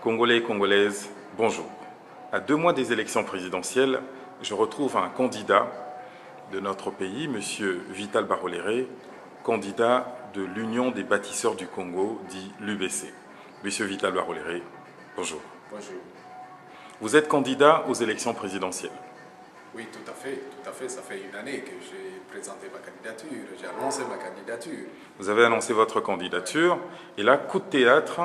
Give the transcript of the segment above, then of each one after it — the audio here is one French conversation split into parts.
Congolais et Congolaises, bonjour. À 2 mois des élections présidentielles, je retrouve un candidat de notre pays, M. Vital Baroléré, candidat de l'Union des bâtisseurs du Congo, dit l'UBC. M. Vital Baroléré, bonjour. Bonjour. Vous êtes candidat aux élections présidentielles. Oui, tout à fait, tout à fait. Ça fait une année que j'ai présenté ma candidature, j'ai annoncé ma candidature. Vous avez annoncé votre candidature et là, coup de théâtre,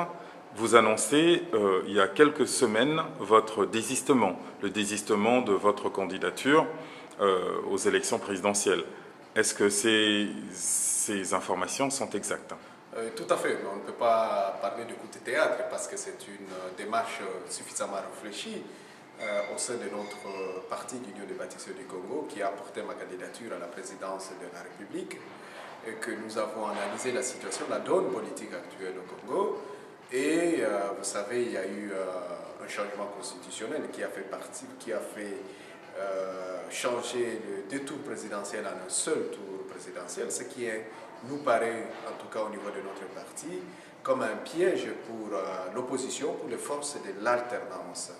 vous annoncez il y a quelques semaines votre désistement, le désistement de votre candidature aux élections présidentielles. Est-ce que ces informations sont exactes? Tout à fait, mais on ne peut pas parler de coup de théâtre parce que c'est une démarche suffisamment réfléchie au sein de notre parti d'Union des bâtisseurs du Congo qui a apporté ma candidature à la présidence de la République et que nous avons analysé la situation, la donne politique actuelle au Congo. Et vous savez, il y a eu un changement constitutionnel qui a fait changer le détour présidentiel en un seul tour présidentiel, ce qui nous paraît, en tout cas au niveau de notre parti, comme un piège pour l'opposition, pour les forces de l'alternance.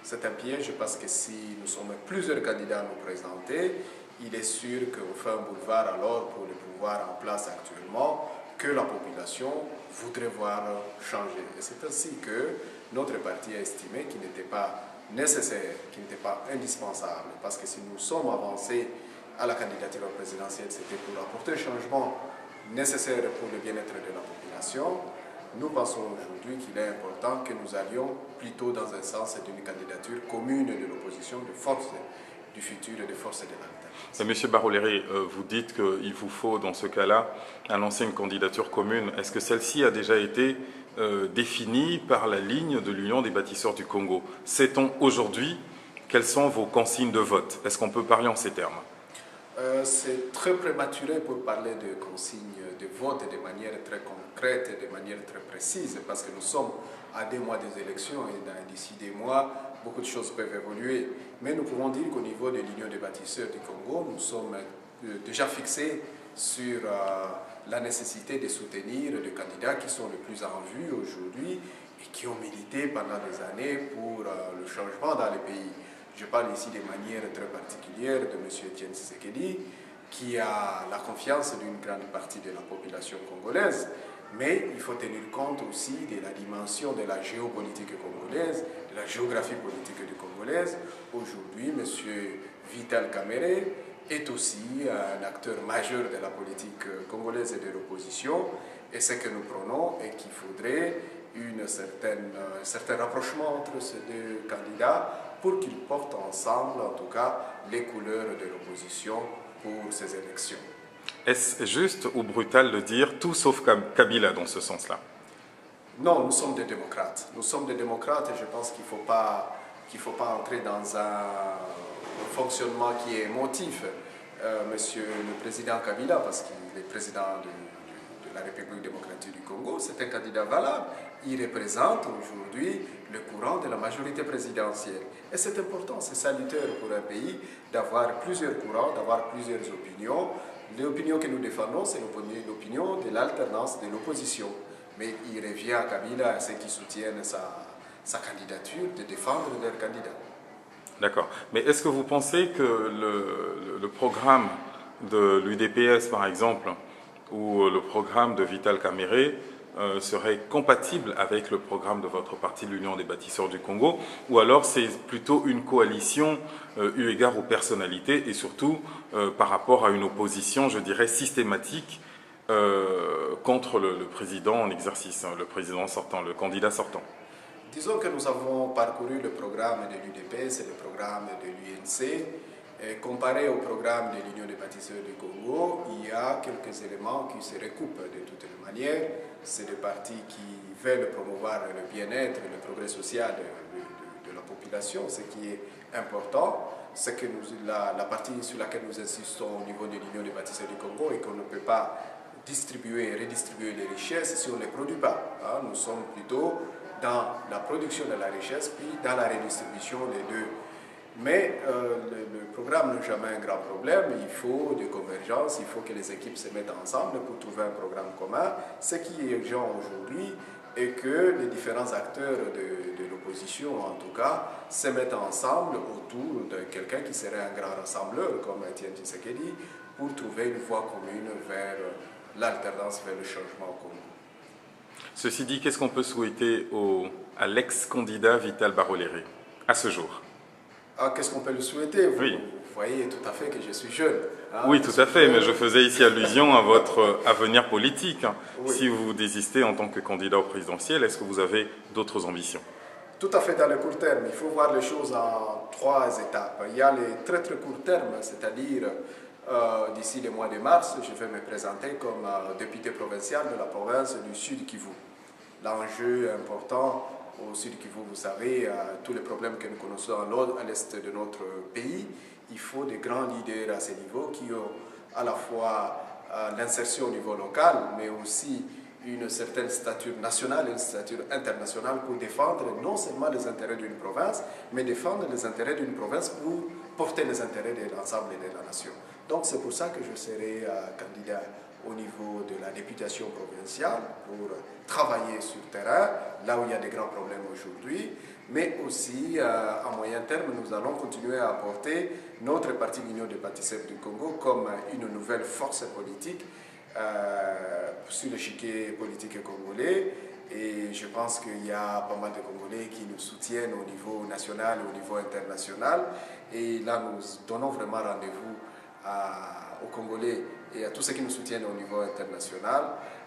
C'est un piège parce que si nous sommes plusieurs candidats à nous présenter, il est sûr qu'on fait un boulevard alors pour le pouvoir en place actuellement que la population voudrait voir changer. Et c'est ainsi que notre parti a estimé qu'il n'était pas nécessaire, qu'il n'était pas indispensable, parce que si nous sommes avancés à la candidature présidentielle, c'était pour apporter un changement nécessaire pour le bien-être de la population. Nous pensons aujourd'hui qu'il est important que nous allions plutôt dans un sens d'une candidature commune de l'opposition, de force du futur et de force de l'alternance. Monsieur Baroléré, vous dites qu'il vous faut dans ce cas-là annoncer une candidature commune. Est-ce que celle-ci a déjà été définie par la ligne de l'Union des bâtisseurs du Congo? Sait-on aujourd'hui quelles sont vos consignes de vote? Est-ce qu'on peut parler en ces termes? C'est très prématuré pour parler de consignes de vote de manière très concrète et de manière très précise parce que nous sommes à 2 mois des élections et d'ici 2 mois, beaucoup de choses peuvent évoluer. Mais nous pouvons dire qu'au niveau de l'Union des bâtisseurs du Congo, nous sommes déjà fixés sur la nécessité de soutenir les candidats qui sont les plus en vue aujourd'hui et qui ont milité pendant des années pour le changement dans le pays. Je parle ici de manière très particulière de M. Etienne Tshisekedi, qui a la confiance d'une grande partie de la population congolaise, mais il faut tenir compte aussi de la dimension de la géopolitique congolaise, de la géographie politique du congolaise. Aujourd'hui, M. Vital Kamerhe est aussi un acteur majeur de la politique congolaise et de l'opposition, et ce que nous prenons est qu'il faudrait un certain rapprochement entre ces 2 candidats pour qu'ils portent ensemble, en tout cas, les couleurs de l'opposition pour ces élections. Est-ce juste ou brutal de dire tout sauf Kabila dans ce sens-là? Non, nous sommes des démocrates. Nous sommes des démocrates et je pense qu'il ne faut pas entrer dans un fonctionnement qui est émotif. Monsieur le président Kabila, parce qu'il est président de la République démocratique du Congo, c'est un candidat valable. Il représente aujourd'hui le courant de la majorité présidentielle. Et c'est important, c'est salutaire pour un pays d'avoir plusieurs courants, d'avoir plusieurs opinions. L'opinion que nous défendons, c'est l'opinion de l'alternance, de l'opposition. Mais il revient à Kabila, à ceux qui soutiennent sa candidature, de défendre leur candidat. D'accord. Mais est-ce que vous pensez que le programme de l'UDPS, par exemple, ou le programme de Vital Kamerhe serait compatible avec le programme de votre parti, l'Union des bâtisseurs du Congo, ou alors c'est plutôt une coalition eu égard aux personnalités et surtout par rapport à une opposition, je dirais, systématique contre le président en exercice, le président sortant, le candidat sortant? Disons que nous avons parcouru le programme de l'UDPS et le programme de l'UNC. Comparé au programme de l'Union des bâtisseurs du Congo, il y a quelques éléments qui se recoupent de toutes les manières. C'est des partis qui veulent promouvoir le bien-être et le progrès social de la population, ce qui est important. C'est que la partie sur laquelle nous insistons au niveau de l'Union des bâtisseurs du Congo et qu'on ne peut pas distribuer et redistribuer les richesses si on ne les produit pas. Nous sommes plutôt dans la production de la richesse puis dans la redistribution des deux. Mais le programme n'est jamais un grand problème, il faut des convergences, il faut que les équipes se mettent ensemble pour trouver un programme commun. Ce qui est urgent aujourd'hui, et que les différents acteurs de l'opposition, en tout cas, se mettent ensemble autour de quelqu'un qui serait un grand rassembleur, comme Étienne Tshisekedi, pour trouver une voie commune vers l'alternance, vers le changement au Congo. Ceci dit, qu'est-ce qu'on peut souhaiter à l'ex-candidat Vital Baroléré à ce jour? Qu'est-ce qu'on peut lui souhaiter? Oui. Vous voyez tout à fait que je suis jeune. Oui, tout à fait, mais je faisais ici allusion à votre avenir politique. Oui. Si vous désistez en tant que candidat au présidentiel, est-ce que vous avez d'autres ambitions? Tout à fait dans le court terme. Il faut voir les choses en 3 étapes. Il y a les très très court terme, c'est-à-dire d'ici le mois de mars, je vais me présenter comme député provincial de la province du Sud Kivu. L'enjeu important au Sud Kivu, vous savez, tous les problèmes que nous connaissons à l'est de notre pays, il faut des grands leaders à ce niveau qui ont à la fois l'insertion au niveau local, mais aussi une certaine stature nationale et une stature internationale pour défendre non seulement les intérêts d'une province, mais défendre les intérêts d'une province pour porter les intérêts de l'ensemble de la nation. Donc c'est pour ça que je serai candidat au niveau de la députation provinciale pour travailler sur le terrain, là où il y a des grands problèmes aujourd'hui, mais aussi à moyen terme, nous allons continuer à apporter notre parti, l'Union des participes du Congo, comme une nouvelle force politique sur l'échiquier politique congolais. Et je pense qu'il y a pas mal de Congolais qui nous soutiennent au niveau national et au niveau international. Et là, nous donnons vraiment rendez-vous aux Congolais et à tous ceux qui nous soutiennent au niveau international.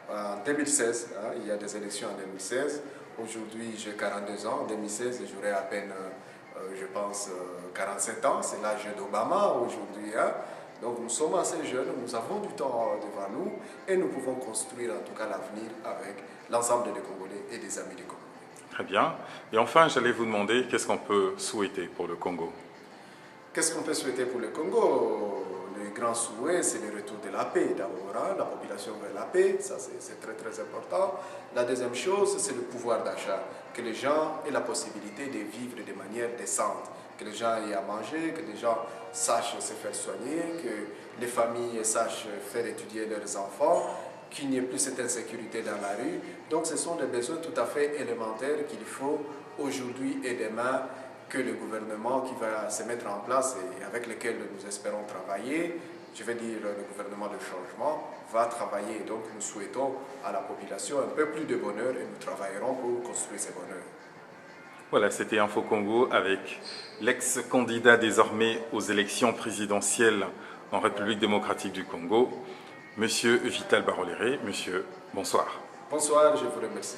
En 2016, il y a des élections en 2016. Aujourd'hui, j'ai 42 ans. En 2016, j'aurai à peine, je pense, 47 ans. C'est l'âge d'Obama aujourd'hui. Donc nous sommes assez jeunes, nous avons du temps devant nous et nous pouvons construire en tout cas l'avenir avec l'ensemble des Congolais et des amis des Congolais. Très bien. Et enfin, j'allais vous demander qu'est-ce qu'on peut souhaiter pour le Congo? Qu'est-ce qu'on peut souhaiter pour le Congo? Le grand souhait, c'est le retour de la paix d'abord, la population veut la paix, ça c'est très très important. La deuxième chose, c'est le pouvoir d'achat, que les gens aient la possibilité de vivre de manière décente, que les gens aient à manger, que les gens sachent se faire soigner, que les familles sachent faire étudier leurs enfants, qu'il n'y ait plus cette insécurité dans la rue. Donc ce sont des besoins tout à fait élémentaires qu'il faut aujourd'hui et demain que le gouvernement qui va se mettre en place et avec lequel nous espérons travailler, je vais dire le gouvernement de changement, va travailler. Donc nous souhaitons à la population un peu plus de bonheur et nous travaillerons pour construire ce bonheur. Voilà, c'était Info Congo avec l'ex-candidat désormais aux élections présidentielles en République démocratique du Congo, Monsieur Vital Baroléré. Monsieur, bonsoir. Bonsoir, je vous remercie.